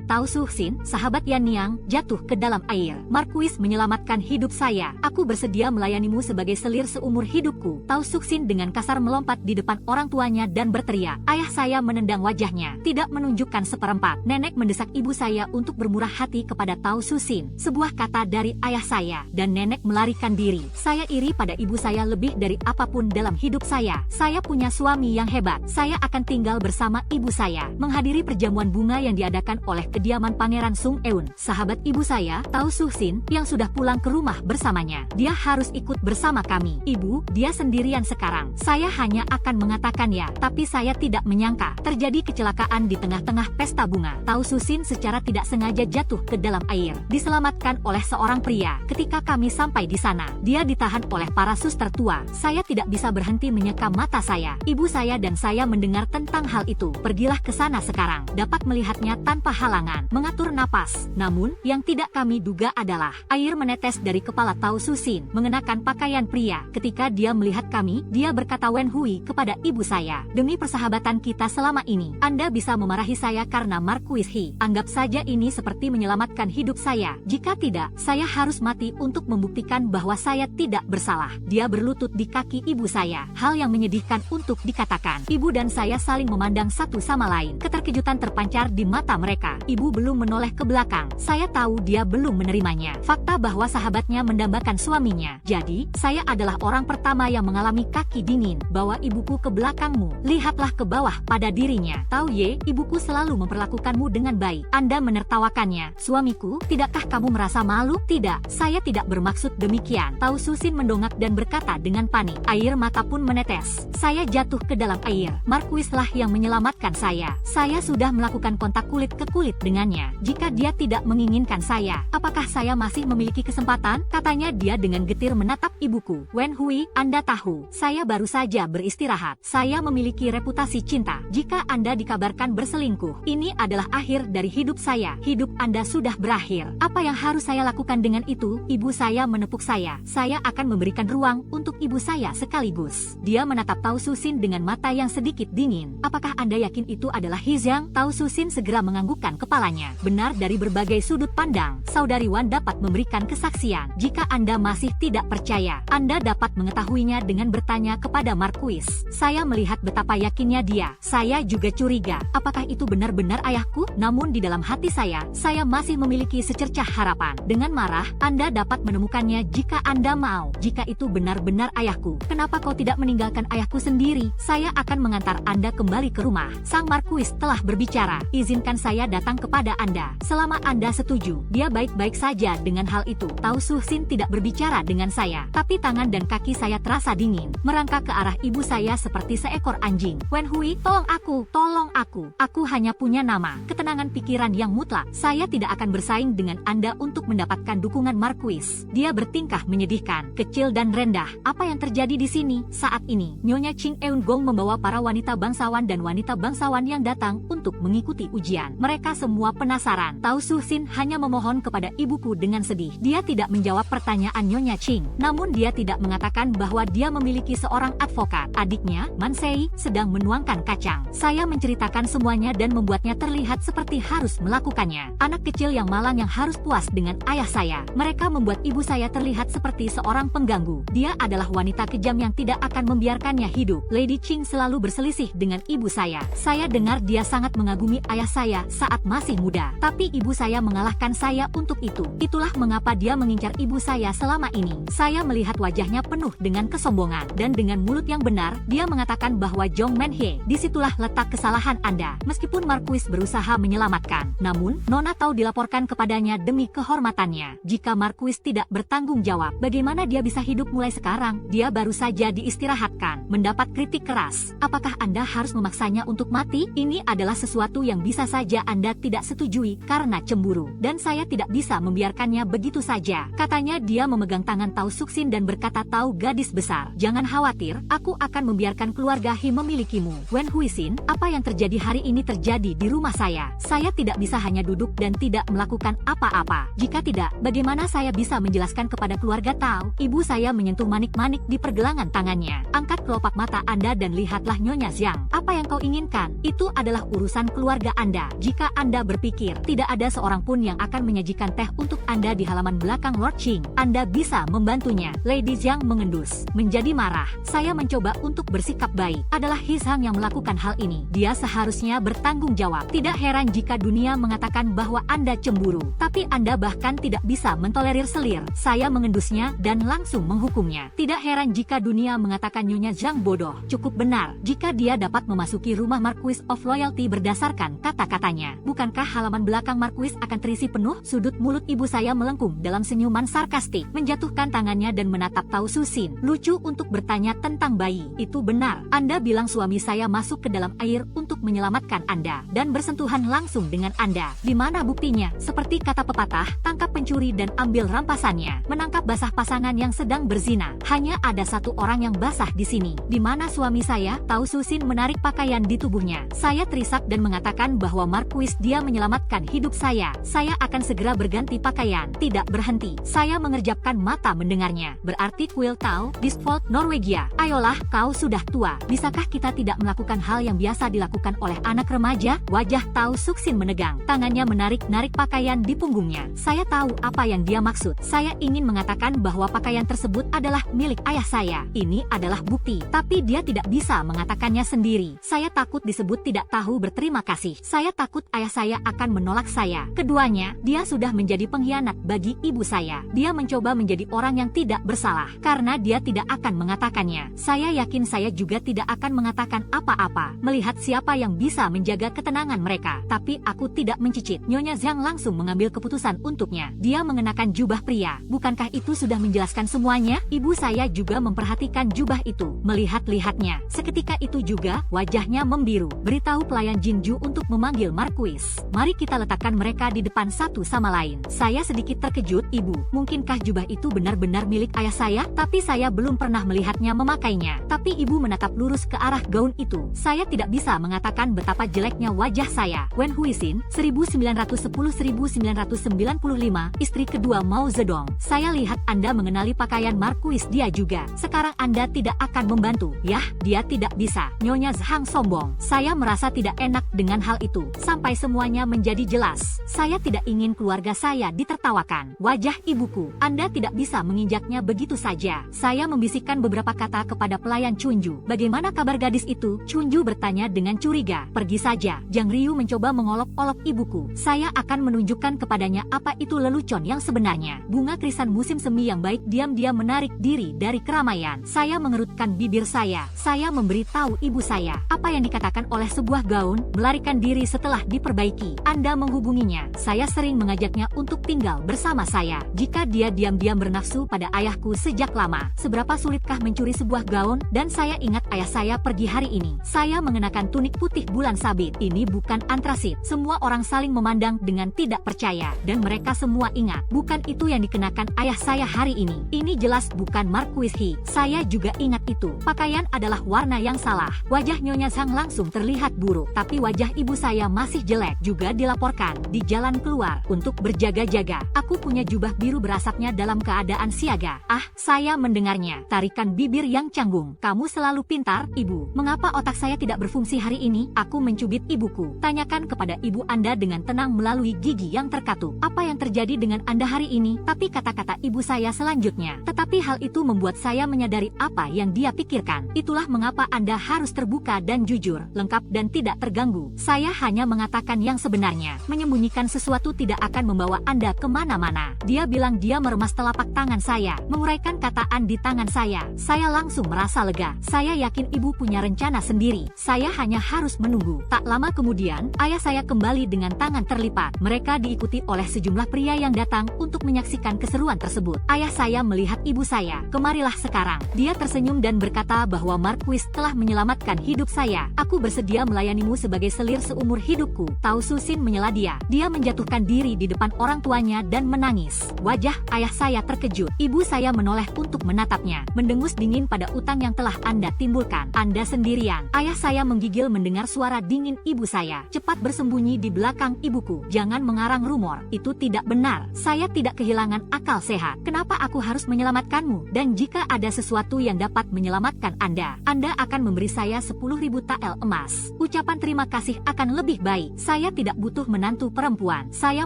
Tao Suxin, sahabat Yan Niang, jatuh ke dalam air. Marquis menyelamatkan hidup saya. Aku bersedia melayanimu sebagai selir seumur hidupku. Tao Suxin dengan kasar melompat di depan orang tuanya dan berteriak. Ayah saya menendang wajahnya, tidak menunjukkan seperempat. Nenek mendesak ibu saya untuk bermurah hati kepada Tao Suxin. Sebuah kata dari ayah saya, dan nenek melarikan diri. Saya iri pada ibu saya lebih dari apapun dalam hidup saya. Saya punya suami yang hebat. Saya akan tinggal bersama ibu saya, menghadiri perjamuan bunga yang diadakan oleh kediaman Pangeran Sung Eun, sahabat ibu saya, Tao Suxin, yang sudah pulang ke rumah bersamanya. Dia harus ikut bersama kami. Ibu, dia sendirian sekarang. Saya hanya akan mengatakan ya, tapi saya tidak menyangka terjadi kecelakaan di tengah-tengah pesta bunga. Tao Suxin secara tidak sengaja jatuh ke dalam air, diselamatkan oleh seorang pria. Ketika kami sampai di sana, dia ditahan oleh para suster tua. Saya tidak bisa berhenti menyeka mata saya. Ibu saya dan saya mendengar tentang hal itu. Pergilah ke sana sekarang. Dapat melihatnya tanpa halangan, mengatur napas. Namun, yang tidak kami duga adalah air menetes dari kepala Tao Suxin, mengenakan pakaian pria. Ketika dia melihat kami, dia berkata Wen Hui kepada ibu saya, demi persahabatan kita selama ini, Anda bisa memarahi saya karena Marquis He. Anggap saja ini seperti menyelamatkan hidup saya. Jika tidak, saya harus mati untuk membuktikan bahwa saya tidak bersalah. Dia berlutut di kaki ibu saya. Hal yang menyedihkan untuk dikatakan. Ibu dan saya saling memandang satu sama lain. Keterkejutan terpancar di mata mereka. Ibu belum menoleh ke belakang. Saya tahu dia belum menerimanya. Fakta bahwa sahabatnya mendambakan suaminya. Jadi, saya adalah orang pertama yang mengalami kaki dingin. Bawa ibuku ke belakangmu. Lihatlah ke bawah pada dirinya. Tao Ye, ibuku selalu memperlakukanmu dengan baik. Anda menertawakannya. Suamiku, tidakkah kamu merasa malu? Tidak, saya tidak bermaksud demikian. Tao Suxin mendongak dan berkata dengan panik. Air mata pun menetes. Saya jatuh ke dalam air. Marquis lah yang menyelamatkan saya. Saya sudah melakukan kontak kulit ke kulit dengannya. Jika dia tidak menginginkan saya, apakah saya masih memiliki kesempatan? Katanya dia dengan getir menatap ibuku. Wen Hui, Anda tahu, saya baru saja beristirahat. Saya memiliki reputasi cinta. Jika Anda dikabarkan berselingkuh, ini adalah akhir dari hidup saya. Hidup Anda sudah berakhir. Apa yang harus saya lakukan dengan itu? Ibu saya menepuk saya. Saya akan memberikan ruang untuk ibu saya sekaligus. Dia menatap Tao Suxin dengan mata yang sedikit dingin. Apakah Anda yakin itu adalah He Jiang? Tao Suxin segera menganggukkan kepalanya. Benar, dari berbagai sudut pandang, Saudari Wan dapat memberikan kesaksian. Jika Anda masih tidak percaya, Anda dapat mengetahuinya dengan bertanya kepada Marquis. Saya melihat betapa yakinnya dia. Saya juga curiga, apakah itu benar-benar ayahku? Namun di dalam hati saya masih memiliki secercah harapan. Dengan marah, Anda dapat menemukannya jika Anda mau. Jika itu benar-benar ayahku, kenapa kau tidak meninggalkan ayahku sendiri? Saya akan mengantar Anda kembali ke rumah. Sang Marquis telah berbicara. Izinkan saya datang kepada Anda. Selama Anda setuju. Dia baik-baik saja dengan hal itu. Tao Suxin tidak berbicara dengan saya, tapi tangan dan kaki saya terasa dingin, merangkak ke arah ibu saya seperti seekor anjing. Wen Hui, tolong aku, tolong aku. Aku hanya punya nama, ketenangan pikiran yang mutlak. Saya tidak akan bersaing dengan Anda untuk mendapatkan dukungan Marquis. Dia bertingkah menyedihkan, kecil dan rendah. Apa yang terjadi di sini? Saat ini, Nyonya Ching Eun Gong membawa para wanita bangsawan dan wanita bangsawan yang datang untuk mengikuti ujian. Mereka semua penasaran. Tao Suxin hanya memohon kepada ibuku dengan sedih. Dia tidak menjawab pertanyaan Nyonya Ching. Namun dia tidak mengatakan bahwa dia memiliki seorang advokat. Adiknya, Man Sei, sedang menuangkan kacang. Saya menceritakan semuanya dan membuatnya terlihat seperti harus melakukannya. Anak kecil yang malang yang harus puas dengan ayah saya. Mereka membuat ibu saya terlihat seperti seorang pengganggu. Dia adalah wanita kejam yang tidak akan membiarkannya hidup. Lady Ching selalu berselisih dengan ibu saya. Saya dengar dia sangat mengagumi ayah saya saat masih muda. Tapi ibu saya mengalahkan saya untuk itu. Itulah mengapa dia mengincar ibu saya selama ini. Saya melihat wajahnya penuh dengan kesombongan. Dan dengan mulut yang benar, dia mengatakan bahwa Zhong Menhe, disitulah letak kesalahan Anda. Meskipun Marquis berusaha menyelamatkan, namun, Nona Tao dilaporkan kepadanya demi kehormatannya. Jika Marquis tidak bertanggung jawab, bagaimana dia bisa hidup mulai sekarang? Dia baru saja diistirahatkan, mendapat kritik keras. Apakah Anda harus memaksanya untuk mati? Ini adalah sesuatu yang bisa saja Anda tidak setujui karena cemburu. Dan saya tidak bisa membiarkannya begitu saja. Katanya dia memegang tangan Tao Suxin dan berkata, Tao gadis besar, jangan khawatir, aku akan membiarkan keluarga He memilikimu. Wen Huixin, apa yang terjadi hari ini terjadi di rumah saya. Saya tidak bisa hanya duduk dan tidak melakukan apa-apa. Jika tidak, bagaimana saya bisa menjelaskan kepada keluarga Tao? Ibu saya menyentuh manik-manik di pergelangan tangannya. Angkat kelopak mata Anda dan lihatlah Nyonya Jiang. Apa yang kau inginkan? Itu adalah urusan keluarga Anda. Jika Anda Anda berpikir tidak ada seorang pun yang akan menyajikan teh untuk Anda di halaman belakang Lord Qing. Anda bisa membantunya. Lady Zhang mengendus, menjadi marah. Saya mencoba untuk bersikap baik. Adalah He Zhang yang melakukan hal ini. Dia seharusnya bertanggung jawab. Tidak heran jika dunia mengatakan bahwa Anda cemburu. Tapi Anda bahkan tidak bisa mentolerir selir. Saya mengendusnya dan langsung menghukumnya. Tidak heran jika dunia mengatakan Nyonya Zhang bodoh. Cukup benar jika dia dapat memasuki rumah Marquis of Loyalty berdasarkan kata-katanya. Bukankah halaman belakang Marquis akan terisi penuh? Sudut mulut ibu saya melengkung dalam senyuman sarkastik, menjatuhkan tangannya dan menatap Tao Susin. Lucu untuk bertanya tentang bayi. Itu benar. Anda bilang suami saya masuk ke dalam air untuk menyelamatkan Anda dan bersentuhan langsung dengan Anda. Di mana buktinya? Seperti kata pepatah, tangkap pencuri dan ambil rampasannya. Menangkap basah pasangan yang sedang berzina. Hanya ada satu orang yang basah di sini. Di mana suami saya? Tao Susin menarik pakaian di tubuhnya. Saya terisak dan mengatakan bahwa Marquis dia menyelamatkan hidup saya. Saya akan segera berganti pakaian. Tidak berhenti. Saya mengerjapkan mata mendengarnya. Berarti kuil Tao, Disfold Norwegia. Ayolah, kau sudah tua. Bisakah kita tidak melakukan hal yang biasa dilakukan oleh anak remaja? Wajah Tao Susin menegang. Tangannya menarik-narik pakaian di punggungnya. Saya tahu apa yang dia maksud. Saya ingin mengatakan bahwa pakaian tersebut adalah milik ayah saya. Ini adalah bukti. Tapi dia tidak bisa mengatakannya sendiri. Saya takut disebut tidak tahu berterima kasih. Saya takut ayah saya akan menolak saya. Keduanya, dia sudah menjadi pengkhianat bagi ibu saya. Dia mencoba menjadi orang yang tidak bersalah. Karena dia tidak akan mengatakannya. Saya yakin saya juga tidak akan mengatakan apa-apa. Melihat siapa yang bisa menjaga ketenangan mereka. Tapi aku tidak mencicit. Nyonya Zhang langsung mengambil keputusan untuknya. Dia mengenakan jubah pria. Bukankah itu sudah menjelaskan semuanya? Ibu saya juga memperhatikan jubah itu. Melihat-lihatnya. Seketika itu juga, wajahnya membiru. Beritahu pelayan Jinju untuk memanggil Marquis. Mari kita letakkan mereka di depan satu sama lain. Saya sedikit terkejut, Ibu. Mungkinkah jubah itu benar-benar milik ayah saya? Tapi saya belum pernah melihatnya memakainya. Tapi Ibu menatap lurus ke arah gaun itu. Saya tidak bisa mengatakan betapa jeleknya wajah saya. Wen Huixin, 1910-1995, istri kedua Mao Zedong. Saya lihat Anda mengenali pakaian Marquis dia juga. Sekarang Anda tidak akan membantu. Yah, dia tidak bisa. Nyonya Zhang sombong. Saya merasa tidak enak dengan hal itu. Sampai semuanya menjadi jelas. Saya tidak ingin keluarga saya ditertawakan. Wajah ibuku. Anda tidak bisa menginjaknya begitu saja. Saya membisikkan beberapa kata kepada pelayan Chunju. Bagaimana kabar gadis itu? Chunju bertanya dengan curiga. Pergi saja. Jiang Ryu mencoba mengolok-olok ibuku. Saya akan menunjukkan kepadanya apa itu lelucon yang sebenarnya. Bunga krisan musim semi yang baik diam-diam menarik diri dari keramaian. Saya mengerutkan bibir saya. Saya memberitahu ibu saya. Apa yang dikatakan oleh sebuah gaun, melarikan diri setelah diperbaiki. Anda menghubunginya. Saya sering mengajaknya untuk tinggal bersama saya. Jika dia diam-diam bernafsu pada ayahku sejak lama. Seberapa sulitkah mencuri sebuah gaun? Dan saya ingat ayah saya pergi hari ini. Saya mengenakan tunik putih bulan sabit. Ini bukan antrasit. Semua orang saling memandang dengan tidak percaya. Dan mereka semua ingat. Bukan itu yang dikenakan ayah saya hari ini. Ini jelas bukan Marquis He. Saya juga ingat itu. Pakaian adalah warna yang salah. Wajah Nyonya Zhang langsung terlihat buruk. Tapi wajah ibu saya masih jelek. Juga dilaporkan di jalan keluar untuk berjaga-jaga. Aku punya jubah biru berasapnya dalam keadaan siaga. Ah, saya mendengarnya. Tarikan bibir yang canggung. Kamu selalu pintar, Ibu. Mengapa otak saya tidak berfungsi hari ini? Aku mencubit ibuku. Tanyakan kepada ibu Anda dengan tenang melalui gigi yang terkatup. Apa yang terjadi dengan Anda hari ini? Tapi kata-kata ibu saya selanjutnya. Tetapi hal itu membuat saya menyadari apa yang dia pikirkan. Itulah mengapa Anda harus terbuka dan jujur, lengkap dan tidak terganggu. Saya hanya mengatakan yang sebenarnya. Menyembunyikan sesuatu tidak akan membawa Anda kemana-mana. Dia bilang dia meremas telapak tangan saya, menguraikan kataan di tangan saya. Saya langsung merasa lega. Saya yakin ibu punya rencana sendiri. Saya hanya harus menunggu. Tak lama kemudian, ayah saya kembali dengan tangan terlipat. Mereka diikuti oleh sejumlah pria yang datang untuk menyaksikan keseruan tersebut. Ayah saya melihat ibu saya. Kemarilah sekarang. Dia tersenyum dan berkata bahwa Marquis telah menyelamatkan hidup saya. Aku bersedia melayanimu sebagai selir seumur hidupku. Tao Susin menyela dia. Dia menjatuhkan diri di depan orang tuanya dan menangis. Wajah ayah saya terkejut. Ibu saya menoleh untuk menatapnya. Mendengus dingin pada utang yang telah Anda timbulkan. Anda sendirian. Ayah saya menggigil mendengar suara dingin ibu saya. Cepat bersembunyi di belakang ibuku. Jangan mengarang rumor. Itu tidak benar. Saya tidak kehilangan akal sehat. Kenapa aku harus menyelamatkanmu? Dan jika ada sesuatu yang dapat menyelamatkan Anda akan memberi saya 10.000 tael emas. Ucapan terima kasih akan lebih baik. Saya Saya tidak butuh menantu perempuan. Saya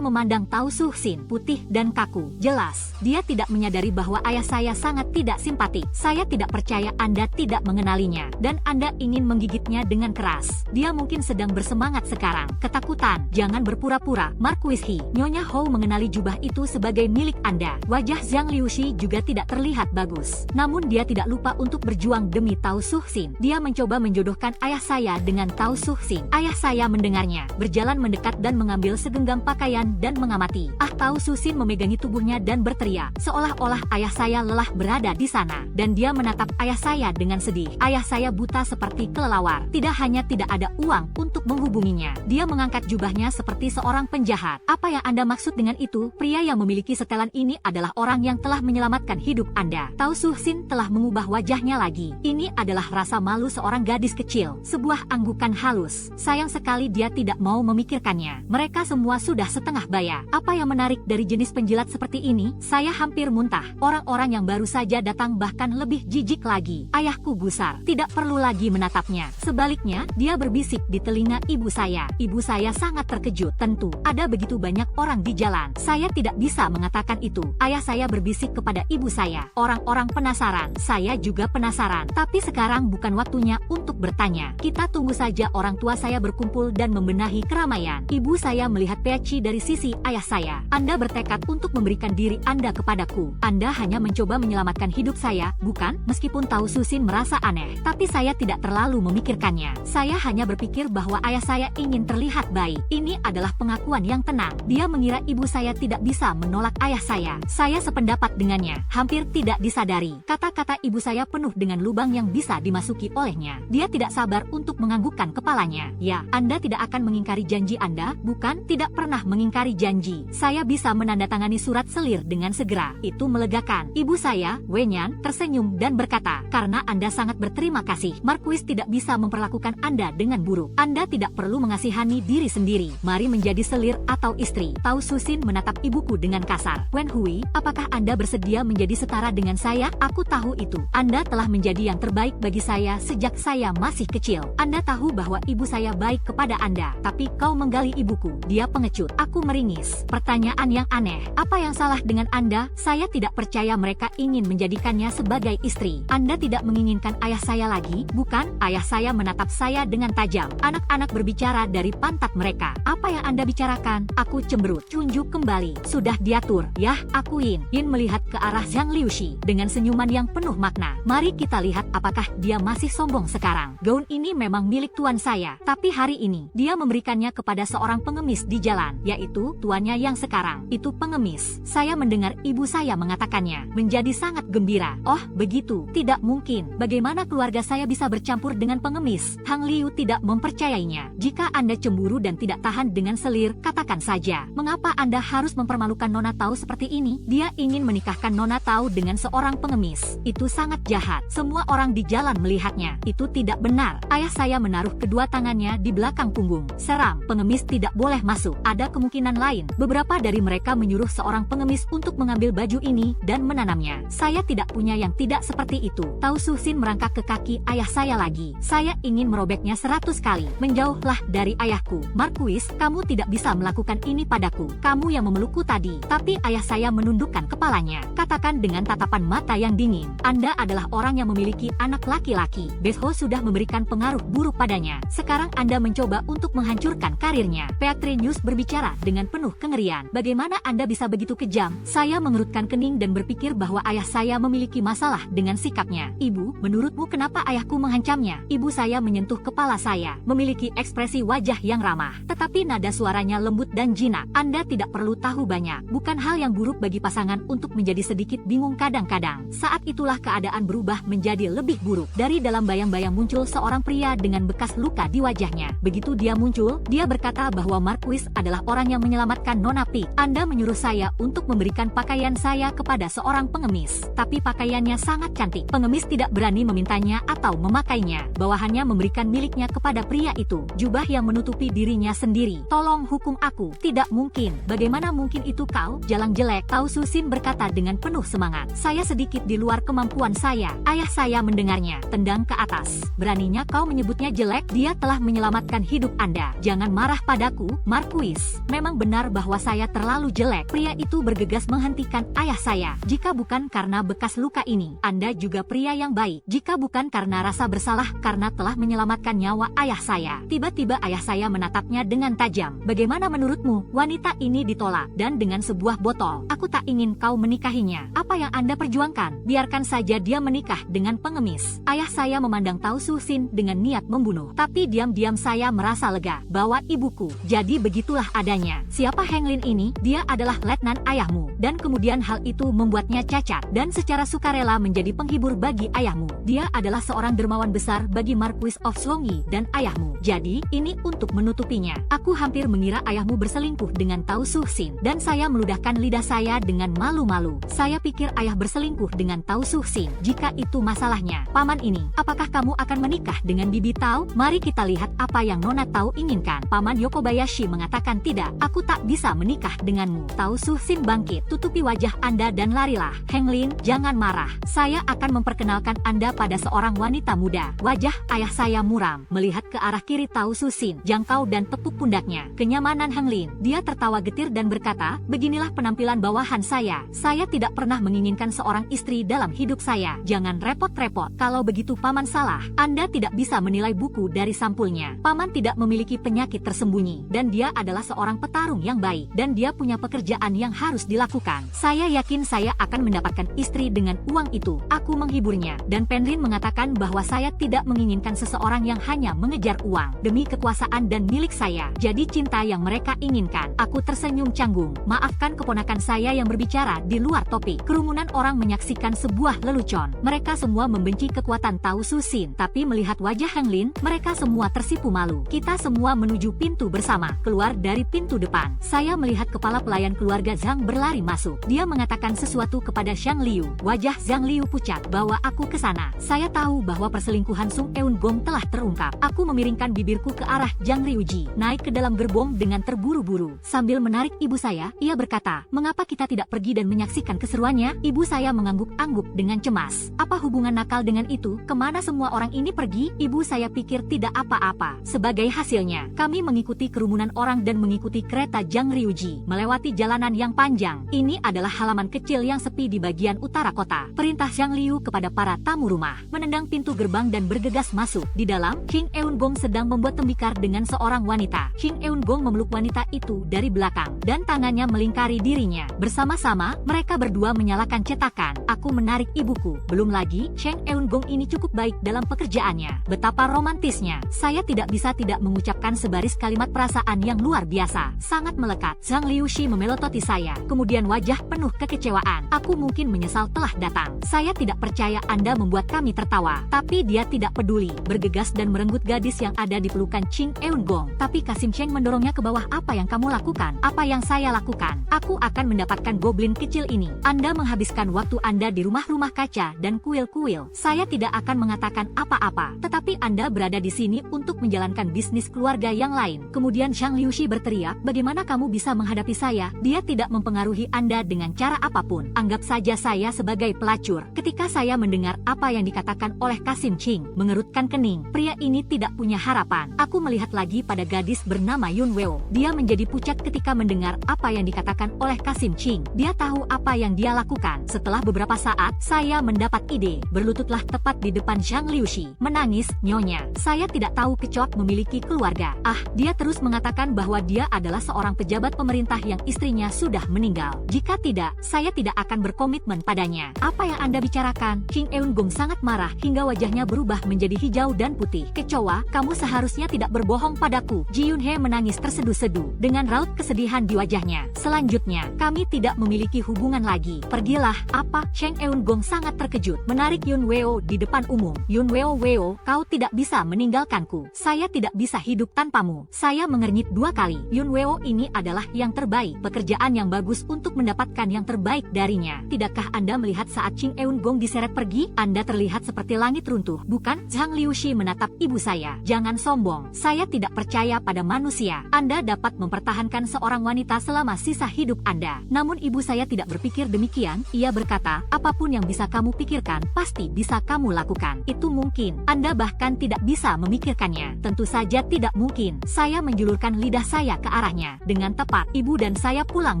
memandang Tao Suhsin, putih dan kaku. Jelas, dia tidak menyadari bahwa ayah saya sangat tidak simpatik. Saya tidak percaya Anda tidak mengenalinya, dan Anda ingin menggigitnya dengan keras. Dia mungkin sedang bersemangat sekarang. Ketakutan, jangan berpura-pura. Marquis He, Nyonya Hou mengenali jubah itu sebagai milik Anda. Wajah Zhang Liushi juga tidak terlihat bagus. Namun dia tidak lupa untuk berjuang demi Tao Suhsin. Dia mencoba menjodohkan ayah saya dengan Tao Suhsin. Ayah saya mendengarnya, berjalan mendekat dan mengambil segenggam pakaian dan mengamati. Tao Suhsin memegangi tubuhnya dan berteriak, seolah-olah ayah saya lelah berada di sana. Dan dia menatap ayah saya dengan sedih. Ayah saya buta seperti kelelawar. Tidak hanya tidak ada uang untuk menghubunginya, dia mengangkat jubahnya seperti seorang penjahat. Apa yang Anda maksud dengan itu? Pria yang memiliki setelan ini adalah orang yang telah menyelamatkan hidup Anda. Tao Suhsin telah mengubah wajahnya lagi. Ini adalah rasa malu seorang gadis kecil. Sebuah anggukan halus. Sayang sekali dia tidak mau memikirkannya. Mereka semua sudah setengah baya. Apa yang menarik dari jenis penjilat seperti ini? Saya hampir muntah. Orang-orang yang baru saja datang bahkan lebih jijik lagi. Ayahku gusar. Tidak perlu lagi menatapnya. Sebaliknya, dia berbisik di telinga ibu saya. Ibu saya sangat terkejut. Tentu, ada begitu banyak orang di jalan. Saya tidak bisa mengatakan itu. Ayah saya berbisik kepada ibu saya. Orang-orang penasaran. Saya juga penasaran. Tapi sekarang bukan waktunya untuk bertanya. Kita tunggu saja orang tua saya berkumpul dan membenahi keramaian. Ibu saya melihat Peci dari sisi ayah saya. Anda bertekad untuk memberikan diri Anda kepadaku. Anda hanya mencoba menyelamatkan hidup saya, bukan? Meskipun Tao Suhsin merasa aneh, tapi saya tidak terlalu memikirkannya. Saya hanya berpikir bahwa ayah saya ingin terlihat baik. Ini adalah pengakuan yang tenang. Dia mengira ibu saya tidak bisa menolak ayah saya. Saya sependapat dengannya, hampir tidak disadari. Kata-kata ibu saya penuh dengan lubang yang bisa dimasuki olehnya. Dia tidak sabar untuk menganggukkan kepalanya. Ya, Anda tidak akan mengingkari janji Anda, bukan? Tidak pernah mengingkari janji. Saya bisa menandatangani surat selir dengan segera. Itu melegakan. Ibu saya, Wenyan, tersenyum dan berkata, karena Anda sangat berterima kasih. Marquis tidak bisa memperlakukan Anda dengan buruk. Anda tidak perlu mengasihani diri sendiri. Mari menjadi selir atau istri. Tao Suhsin menatap ibuku dengan kasar. Wen Hui, apakah Anda bersedia menjadi setara dengan saya? Aku tahu itu. Anda telah menjadi yang terbaik bagi saya sejak saya masih kecil. Anda tahu bahwa ibu saya baik kepada Anda. Tapi kau menggali ibuku. Dia pengecut. Aku meringis. Pertanyaan yang aneh. Apa yang salah dengan Anda? Saya tidak percaya mereka ingin menjadikannya sebagai istri. Anda tidak menginginkan ayah saya lagi, bukan? Ayah saya menatap saya dengan tajam. Anak-anak berbicara dari pantat mereka. Apa yang Anda bicarakan? Aku cemberut. Tunjuk kembali. Sudah diatur. Yah, aku Yin melihat ke arah Zhang Liushi dengan senyuman yang penuh makna. Mari kita lihat apakah dia masih sombong sekarang. Gaun ini memang milik tuan saya, tapi hari ini dia memberikannya kepada seorang pengemis di jalan, yaitu tuannya yang sekarang. Itu pengemis. Saya mendengar ibu saya mengatakannya, menjadi sangat gembira. Oh, begitu. Tidak mungkin. Bagaimana keluarga saya bisa bercampur dengan pengemis? Hang Liu tidak mempercayainya. Jika Anda cemburu dan tidak tahan dengan selir, katakan saja. Mengapa Anda harus mempermalukan Nona Tao seperti ini? Dia ingin menikahkan Nona Tao dengan seorang pengemis. Itu sangat jahat. Semua orang di jalan melihatnya. Itu tidak benar. Ayah saya menaruh kedua tangannya di belakang punggung. Seram. Pengemis tidak boleh masuk. Ada kemungkinan lain. Beberapa dari mereka menyuruh seorang pengemis untuk mengambil baju ini dan menanamnya. Saya tidak punya yang tidak seperti itu. Tao Suhsin merangkak ke kaki ayah saya lagi. Saya ingin merobeknya 100 kali. Menjauhlah dari ayahku. Marquis, kamu tidak bisa melakukan ini padaku. Kamu yang memelukku tadi. Tapi ayah saya menundukkan kepalanya. Katakan dengan tatapan mata yang dingin. Anda adalah orang yang memiliki anak laki-laki. Besho sudah memberikan pengaruh buruk padanya. Sekarang Anda mencoba untuk menghancurkan karirnya. Peatrinius berbicara dengan penuh kengerian. Bagaimana Anda bisa begitu kejam? Saya mengerutkan kening dan berpikir bahwa ayah saya memiliki masalah dengan sikapnya. Ibu, menurutmu kenapa ayahku mengancamnya? Ibu saya menyentuh kepala saya. Memiliki ekspresi wajah yang ramah. Tetapi nada suaranya lembut dan jinak. Anda tidak perlu tahu banyak. Bukan hal yang buruk bagi pasangan untuk menjadi sedikit bingung kadang-kadang. Saat itulah keadaan berubah menjadi lebih buruk. Dari dalam bayang-bayang muncul seorang pria dengan bekas luka di wajahnya. Begitu dia muncul, dia berkata bahwa Marquis adalah orang yang menyelamatkan Nona Pig. Anda menyuruh saya untuk memberikan pakaian saya kepada seorang pengemis. Tapi pakaiannya sangat cantik. Pengemis tidak berani memintanya atau memakainya. Bawahannya memberikan miliknya kepada pria itu. Jubah yang menutupi dirinya sendiri. Tolong hukum aku. Tidak mungkin. Bagaimana mungkin itu kau? Jalang jelek. Tao Suhsin berkata dengan penuh semangat. Saya sedikit di luar kemampuan saya. Ayah saya mendengarnya. Tendang ke atas. Beraninya kau menyebutnya jelek? Dia telah menyelamatkan hidup Anda. Jangan jangan marah padaku, Marquis. Memang benar bahwa saya terlalu jelek. Pria itu bergegas menghentikan ayah saya. Jika bukan karena bekas luka ini, Anda juga pria yang baik. Jika bukan karena rasa bersalah karena telah menyelamatkan nyawa ayah saya. Tiba-tiba ayah saya menatapnya dengan tajam. Bagaimana menurutmu? Wanita ini ditolak, dan dengan sebuah botol. Aku tak ingin kau menikahinya. Apa yang Anda perjuangkan? Biarkan saja dia menikah dengan pengemis. Ayah saya memandang Tao Susin dengan niat membunuh. Tapi diam-diam saya merasa lega. Bawa ibuku. Jadi begitulah adanya. Siapa Heng Lin ini? Dia adalah letnan ayahmu. Dan kemudian hal itu membuatnya cacat. Dan secara sukarela menjadi penghibur bagi ayahmu. Dia adalah seorang dermawan besar bagi Marquis of Slongi dan ayahmu. Jadi, ini untuk menutupinya. Aku hampir mengira ayahmu berselingkuh dengan Tao Susin. Dan saya meludahkan lidah saya dengan malu-malu. Saya pikir ayah berselingkuh dengan Tao Susin. Jika itu masalahnya, paman ini, apakah kamu akan menikah dengan Bibi Tao? Mari kita lihat apa yang Nona Tao inginkan. Paman Yokobayashi mengatakan tidak. Aku tak bisa menikah denganmu. Tao Susin bangkit. Tutupi wajah Anda dan larilah. Heng Lin, jangan marah. Saya akan memperkenalkan Anda pada seorang wanita muda. Wajah ayah saya muram. Melihat ke arah kiri Tao Susin, jangkau dan tepuk pundaknya. Kenyamanan Heng Lin. Dia tertawa getir dan berkata, beginilah penampilan bawahan saya. Saya tidak pernah menginginkan seorang istri dalam hidup saya. Jangan repot-repot. Kalau begitu paman salah. Anda tidak bisa menilai buku dari sampulnya. Paman tidak memiliki penyakit tersembunyi. Dan dia adalah seorang petarung yang baik. Dan dia punya pekerjaan yang harus dilakukan. Saya yakin saya akan mendapatkan istri dengan uang itu. Aku menghiburnya. Dan Penrin mengatakan bahwa saya tidak menginginkan seseorang yang hanya mengejar uang. Demi kekuasaan dan milik saya. Jadi cinta yang mereka inginkan. Aku tersenyum canggung. Maafkan keponakan saya yang berbicara di luar topik. Kerumunan orang menyaksikan sebuah lelucon. Mereka semua membenci kekuatan Tao Susin. Tapi melihat wajah Heng Lin, mereka semua tersipu malu. Kita semua menuju pintu bersama. Keluar dari pintu depan. Saya melihat kepala pelayan keluarga Zhang berlari masuk. Dia mengatakan sesuatu kepada Zhang Liu. Wajah Zhang Liu pucat. Bawa aku ke sana. Saya tahu bahwa perselingkuhan Sung Eun Gong telah terungkap. Aku memiringkan bibirku ke arah Zhang Liuji. Naik ke dalam gerbong dengan terburu-buru. Sambil menarik ibu saya, ia berkata, mengapa kita tidak pergi dan menyaksikan keseruannya? Ibu saya mengangguk-angguk dengan cemas. Apa hubungan nakal dengan itu? Kemana semua orang ini pergi? Ibu saya pikir tidak apa-apa. Sebagai hasilnya, kami mengikuti kerumunan orang dan mengikuti kereta Zhang Liuji. Melewati jalanan yang panjang. Ini adalah halaman kecil yang sepi di bagian utara kota. Perintah Zhang Liu kepada para tamu rumah. Menendang pintu gerbang dan bergegas masuk. Di dalam, King Eun Gong sedang membuat tembikar dengan seorang wanita. King Eun Gong memeluk wanita itu dari belakang. Dan tangannya melingkari dirinya. Bersama-sama, mereka berdua menyalakan cetakan. Aku menarik ibuku. Belum lagi, Cheng Eun Gong ini cukup baik dalam pekerjaannya. Betapa romantisnya. Saya tidak bisa tidak mengucapkan sebaris kalimat perasaan yang luar biasa. Sangat melekat. Zhang Liushi memelototi saya. Kemudian wajah penuh kekecewaan. Aku mungkin menyesal telah datang. Saya tidak percaya Anda membuat kami tertawa. Tapi dia tidak peduli. Bergegas dan merenggut gadis yang ada di pelukan Cheng Eun Gong. Tapi Kasim Cheng mendorongnya ke bawah. Apa yang kamu lakukan? Apa yang saya lakukan? Aku akan mendapatkan goblin kecil ini. Anda menghabiskan waktu Anda di rumah-rumah kaca dan kuil-kuil. Saya tidak akan mengatakan apa-apa. Tetapi Anda berada di sini untuk menjalankan bisnis keluarga yang lain. Kemudian Zhang Liushi berteriak, bagaimana kamu bisa menghadapi saya? Dia tidak mempengaruhi Anda dengan cara apapun. Anggap saja saya sebagai pelacur. Ketika saya mendengar apa yang dikatakan oleh Kasim Cheng, mengerutkan kening. Pria ini tidak punya harapan. Aku melihat lagi pada gadis bernama Yun Weo. Dia menjadi pucat ketika mendengar apa yang dikatakan oleh Kasim Cheng. Dia tahu apa yang dia lakukan. Setelah beberapa saat, saya mendapat ide. Berlututlah tepat di depan Zhang Liushi. Menangis, nyonya. Saya tidak tahu kecoak memiliki keluarga. Dia terus mengatakan bahwa dia adalah seorang pejabat pemerintah yang istrinya sudah meninggal. Jika tidak, saya tidak akan berkomitmen padanya. Apa yang Anda bicarakan? King Eun Gong sangat marah hingga wajahnya berubah menjadi hijau dan putih. Kecoa, kamu seharusnya tidak berbohong padaku. Ji Yun He menangis terseduh-seduh dengan raut kesedihan di wajahnya. Selanjutnya, kami tidak memiliki hubungan lagi. Pergilah. Apa? Cheng Eun Gong sangat terkejut. Menarik Yun Weo di depan umum. Yun Weo, kau tidak bisa meninggalkanku. Saya tidak bisa hidup tanpamu. Saya mengernyit 2 kali. Yun Weo ini adalah yang terbaik. Pekerjaan yang bagus untuk mendapatkan yang terbaik darinya. Tidakkah Anda melihat saat Cheng Eun Gong diseret pergi? Anda terlihat seperti langit runtuh, bukan? Zhang Liushi menatap ibu saya. Jangan sombong. Saya tidak percaya pada manusia. Anda dapat mempertahankan seorang wanita selama sisa hidup Anda. Namun ibu saya tidak berpikir demikian. Ia berkata, apapun yang bisa kamu pikirkan, pasti bisa kamu lakukan. Itu mungkin. Anda bahkan tidak bisa memikirkannya. Tentu saja tidak mungkin. Saya menjulurkan lidah saya ke arahnya. Dengan tepat, ibu dan saya pulang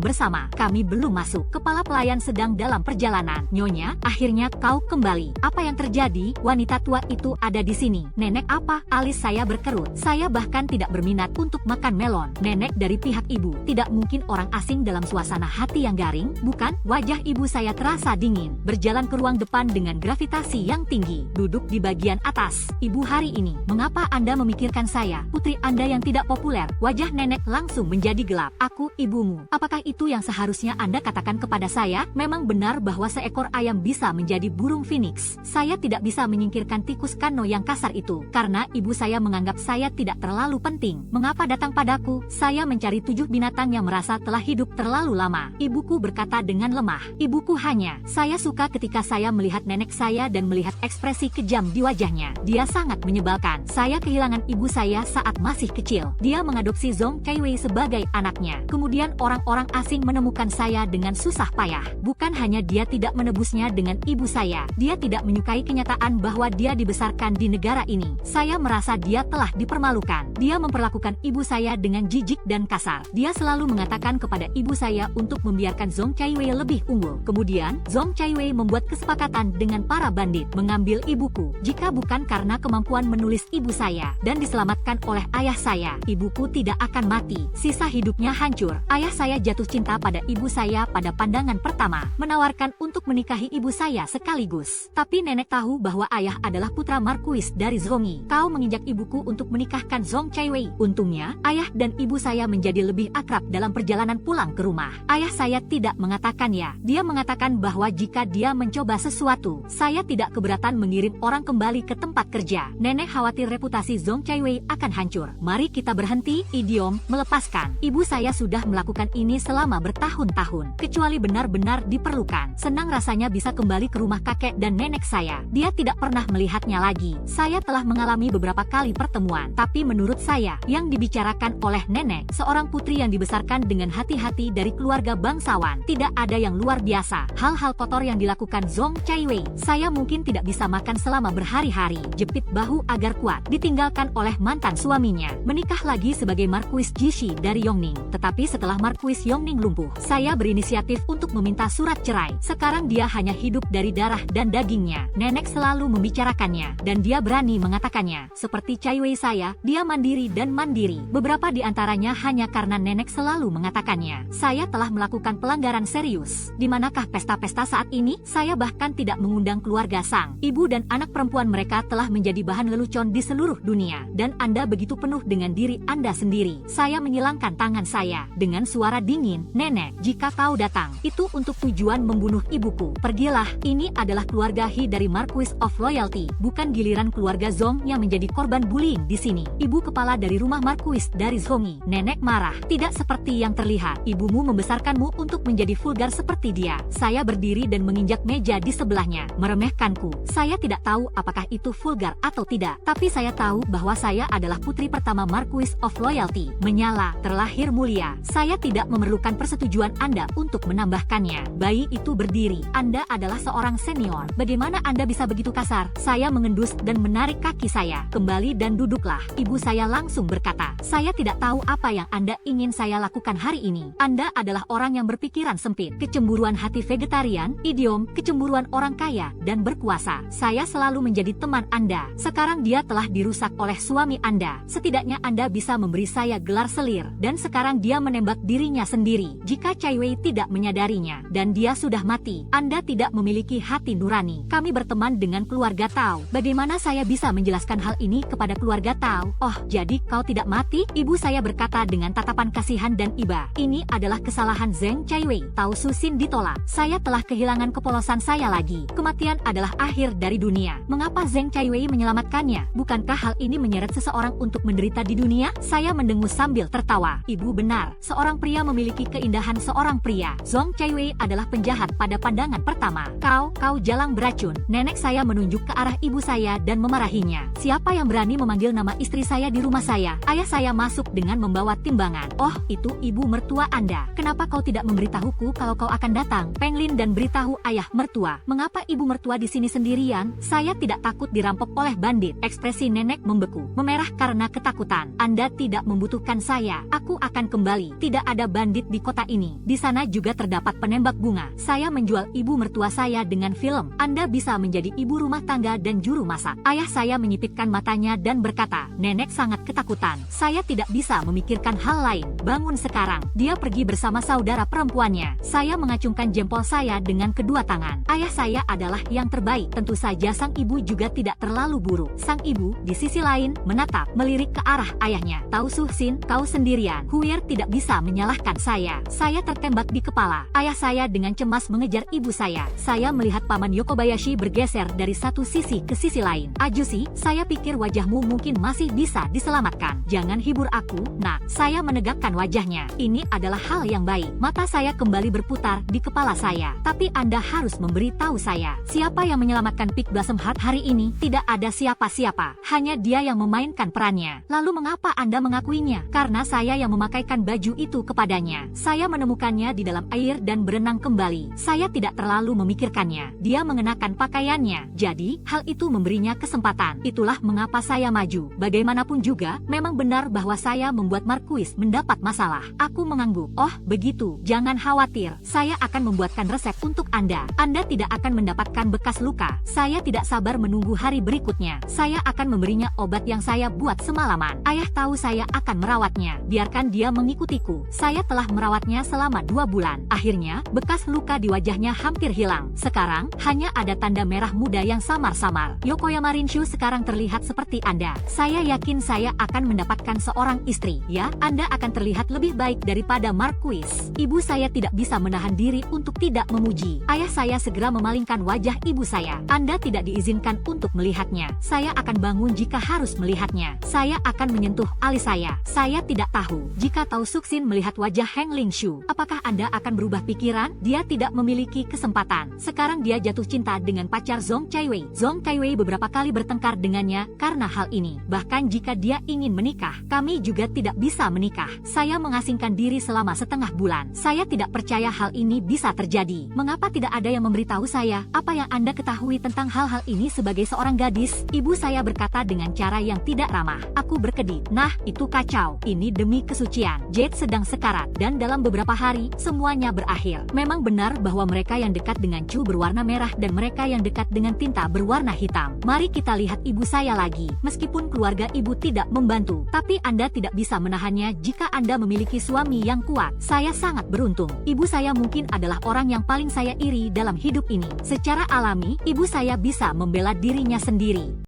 bersama. Kami belum masuk. Kepala pelayan sedang dalam perjalanan. Nyonya, akhirnya kau kembali. Apa yang terjadi? Wanita tua itu ada di sini. Nenek apa? Alis saya berkerut. Saya bahkan tidak berminat untuk makan melon. Nenek dari pihak ibu. Tidak mungkin orang asing dalam suasana hati yang garing, bukan? Wajah ibu saya terasa dingin. Berjalan ke ruang depan dengan gravitasi yang tinggi. Duduk di bagian atas. Ibu hari ini, mengapa Anda memikirkan saya? Putri Anda yang tidak populer. Wajah nenek langsung menjadi gelap. Aku, ibumu. Apakah itu yang seharusnya Anda katakan kepada saya? Memang benar bahwa seekor ayam bisa menjadi burung phoenix. Saya tidak bisa menyingkirkan tikus kano yang kasar itu, karena ibu saya menganggap saya tidak terlalu penting. Mengapa datang padaku? Saya mencari 7 binatang yang merasa telah hidup terlalu lama. Ibuku berkata dengan lemah. Ibuku hanya, saya suka ketika saya melihat nenek saya dan melihat ekspresi kejam di wajahnya. Dia sangat menyebalkan. Saya kehilangan ibu saya saat masih kecil. Dia mengadopsi Zhong Chaiwei sebagai anaknya. Kemudian orang-orang asing menemukan saya dengan susah payah. Bukan hanya dia tidak menebusnya dengan ibu saya, dia tidak menyukai kenyataan bahwa dia dibesarkan di negara ini. Saya merasa dia telah dipermalukan. Dia memperlakukan ibu saya dengan jijik dan kasar. Dia selalu mengatakan kepada ibu saya untuk membiarkan Zhong Chaiwei lebih unggul. Kemudian, Zhong Chaiwei membuat kesepakatan dengan para bandit mengambil ibuku. Jika bukan karena kemampuan menulis ibu saya dan diselamatkan oleh ayah saya, ibuku tidak akan mati. Sisa hidupnya hancur. Ayah saya jatuh cinta pada ibu saya pada pandangan pertama, menawarkan untuk menikahi ibu saya sekaligus. Tapi nenek tahu bahwa ayah adalah putra Markuis dari Zhongyi. Kau menginjak ibuku untuk menikahkan Zhong Chaiwei. Untungnya, ayah dan ibu saya menjadi lebih akrab dalam perjalanan pulang ke rumah. Ayah saya tidak mengatakan ya. Dia mengatakan bahwa jika dia mencoba sesuatu, saya tidak keberatan mengirim orang kembali ke tempat kerja. Nenek khawatir reputasi Zhong Chaiwei akan hancur. Mari kita berhenti. Idiom, melepaskan. Ibu saya sudah melakukan ini selama bertahun-tahun, kecuali benar-benar diperlukan. Senang rasanya bisa kembali ke rumah kakek dan nenek saya. Dia tidak pernah melihatnya lagi. Saya telah mengalami beberapa kali pertemuan, tapi menurut saya, yang dibicarakan oleh nenek, seorang putri yang dibesarkan dengan hati-hati dari keluarga bangsawan, tidak ada yang luar biasa. Hal-hal kotor yang dilakukan Zhong Chaiwei, saya mungkin tidak bisa makan selama berhari-hari. Jepit bahu agar kuat. Ditinggalkan oleh mantan suaminya, menikah lagi sebagai Markuis Jishi dari Yongning. Tetapi setelah Markuis Yongning lumpuh, saya berinisiatif untuk meminta surat cerai. Sekarang dia hanya hidup dari darah dan dagingnya. Nenek selalu membicarakannya, dan dia berani mengatakannya. Seperti Chaiwei saya, dia mandiri dan mandiri. Beberapa di antaranya hanya karena nenek selalu mengatakannya. Saya telah melakukan pelanggaran serius. Di manakah pesta-pesta saat ini? Saya bahkan tidak mengundang keluarga sang ibu dan anak perempuan. Mereka telah menjadi bahan lelucon di seluruh dunia. Dan Anda begitu penuh dengan diri Anda sendiri. Saya menyilangkan tangan saya dengan suara dingin. Nenek, jika kau datang, itu untuk tujuan membunuh ibuku. Pergilah. Ini adalah keluarga He dari Marquis of Loyalty, bukan giliran keluarga Zhong yang menjadi korban bullying di sini. Ibu kepala dari rumah Marquis dari Zhongyi. Nenek marah. Tidak seperti yang terlihat. Ibumu membesarkanmu untuk menjadi vulgar seperti dia. Saya berdiri dan menginjak meja di sebelahnya, meremehkanku. Saya tidak tahu apakah itu vulgar atau tidak, tapi saya tahu bahwa saya adalah putri pertama Marquis of Loyalty. Menyala, terlahir mulia. Saya tidak memerlukan persetujuan Anda untuk menambahkannya. Bayi itu berdiri. Anda adalah seorang senior. Bagaimana Anda bisa begitu kasar? Saya mengendus dan menarik kaki saya. Kembali dan duduklah. Ibu saya langsung berkata, saya tidak tahu apa yang Anda ingin saya lakukan hari ini. Anda adalah orang yang berpikiran sempit. Kecemburuan hati vegetarian, idiom, kecemburuan orang kaya dan berkuasa. Saya selalu menjadi teman Anda. Sekarang dia telah dirusak oleh suami Anda. Setidaknya Anda bisa memberi saya gelar selir. Dan sekarang dia menembak dirinya sendiri. Jika Chaiwei tidak menyadarinya, dan dia sudah mati, Anda tidak memiliki hati nurani. Kami berteman dengan keluarga Tao. Bagaimana saya bisa menjelaskan hal ini kepada keluarga Tao? Oh, jadi kau tidak mati? Ibu saya berkata dengan tatapan kasihan dan iba. Ini adalah kesalahan Zheng Chaiwei. Tao Susin ditolak. Saya telah kehilangan kepolosan saya lagi. Kematian adalah akhir dari dunia. Mengapa Zheng Chaiwei menyelamatkannya? Bukankah hal ini menyeret seseorang untuk menderita di dunia? Saya mendengus sambil tertawa. Ibu benar. Seorang pria memiliki keindahan seorang pria. Zhong Chaiwei adalah penjahat pada pandangan pertama. Kau jalang beracun. Nenek saya menunjuk ke arah ibu saya dan memarahinya. Siapa yang berani memanggil nama istri saya di rumah saya? Ayah saya saya masuk dengan membawa timbangan. Oh, itu ibu mertua Anda. Kenapa kau tidak memberitahuku kalau kau akan datang? Penglin dan beritahu ayah mertua. Mengapa ibu mertua di sini sendirian? Saya tidak takut dirampok oleh bandit. Ekspresi nenek membeku, memerah karena ketakutan. Anda tidak membutuhkan saya. Aku akan kembali. Tidak ada bandit di kota ini. Di sana juga terdapat penembak bunga. Saya menjual ibu mertua saya dengan film. Anda bisa menjadi ibu rumah tangga dan juru masak. Ayah saya menyipitkan matanya dan berkata, nenek sangat ketakutan. Saya tidak bisa memikirkan hal lain. Bangun sekarang. Dia pergi bersama saudara perempuannya. Saya mengacungkan jempol saya dengan kedua tangan. Ayah saya adalah yang terbaik. Tentu saja sang ibu juga tidak terlalu buruk. Sang ibu, di sisi lain, menatap, melirik ke arah ayahnya. Tahu Suhsin, kau sendirian. Huir tidak bisa menyalahkan saya. Saya tertembak di kepala. Ayah saya dengan cemas mengejar ibu saya. Saya melihat Paman Yokobayashi bergeser dari satu sisi ke sisi lain. Ajushi, saya pikir wajahmu mungkin masih bisa diselamatkan. Jangan hibur aku, nak. Saya menegakkan wajahnya. Ini adalah hal yang baik. Mata saya kembali berputar di kepala saya. Tapi Anda harus memberitahu saya. Siapa yang menyelamatkan Peak Blossom Heart hari ini? Tidak ada siapa-siapa. Hanya dia yang memainkan perannya. Lalu mengapa Anda mengakuinya? Karena saya yang memakaikan baju itu kepadanya. Saya menemukannya di dalam air dan berenang kembali. Saya tidak terlalu memikirkannya. Dia mengenakan pakaiannya. Jadi, hal itu memberinya kesempatan. Itulah mengapa saya maju. Bagaimanapun juga, memang benar bahwa saya membuat Marquis mendapat masalah. Aku mengangguk. Oh, begitu. Jangan khawatir. Saya akan membuatkan resep untuk Anda. Anda tidak akan mendapatkan bekas luka. Saya tidak sabar menunggu hari berikutnya. Saya akan memberinya obat yang saya buat semalaman. Ayah tahu saya akan merawatnya. Biarkan dia mengikutiku. Saya telah merawatnya selama 2 bulan. Akhirnya, bekas luka di wajahnya hampir hilang. Sekarang, hanya ada tanda merah muda yang samar-samar. Yokoyama Rinshu sekarang terlihat seperti Anda. Saya yakin saya akan mendapatkan seorang istri. Ya, Anda akan terlihat lebih baik daripada Marquis. Ibu saya tidak bisa menahan diri untuk tidak memuji. Ayah saya segera memalingkan wajah ibu saya. Anda tidak diizinkan untuk melihatnya. Saya akan bangun jika harus melihatnya. Saya akan menyentuh alis saya. Saya tidak tahu. Jika Tao Suhsin melihat wajah Heng Lingshu, apakah Anda akan berubah pikiran? Dia tidak memiliki kesempatan. Sekarang dia jatuh cinta dengan pacar Zhong Chaiwei. Zhong Chaiwei beberapa kali bertengkar dengannya karena hal ini. Bahkan jika dia ingin menikah, kami juga tidak bisa menikah. Saya mengasingkan diri selama setengah bulan. Saya tidak percaya hal ini bisa terjadi. Mengapa tidak ada yang memberitahu saya? Apa yang Anda ketahui tentang hal-hal ini sebagai seorang gadis? Ibu saya berkata dengan cara yang tidak ramah. Aku berkedip. Nah, itu kacau. Ini demi kesucian. Jade sedang sekarat dan dalam beberapa hari semuanya berakhir. Memang benar bahwa mereka yang dekat dengan Chu berwarna merah dan mereka yang dekat dengan tinta berwarna hitam. Mari kita lihat ibu saya lagi. Meskipun keluarga ibu tidak membantu, tapi Anda tidak bisa menahannya jika Anda memiliki suami yang kuat. Saya sangat beruntung. Ibu saya mungkin adalah orang yang paling saya iri dalam hidup ini. Secara alami, ibu saya bisa membela dirinya sendiri.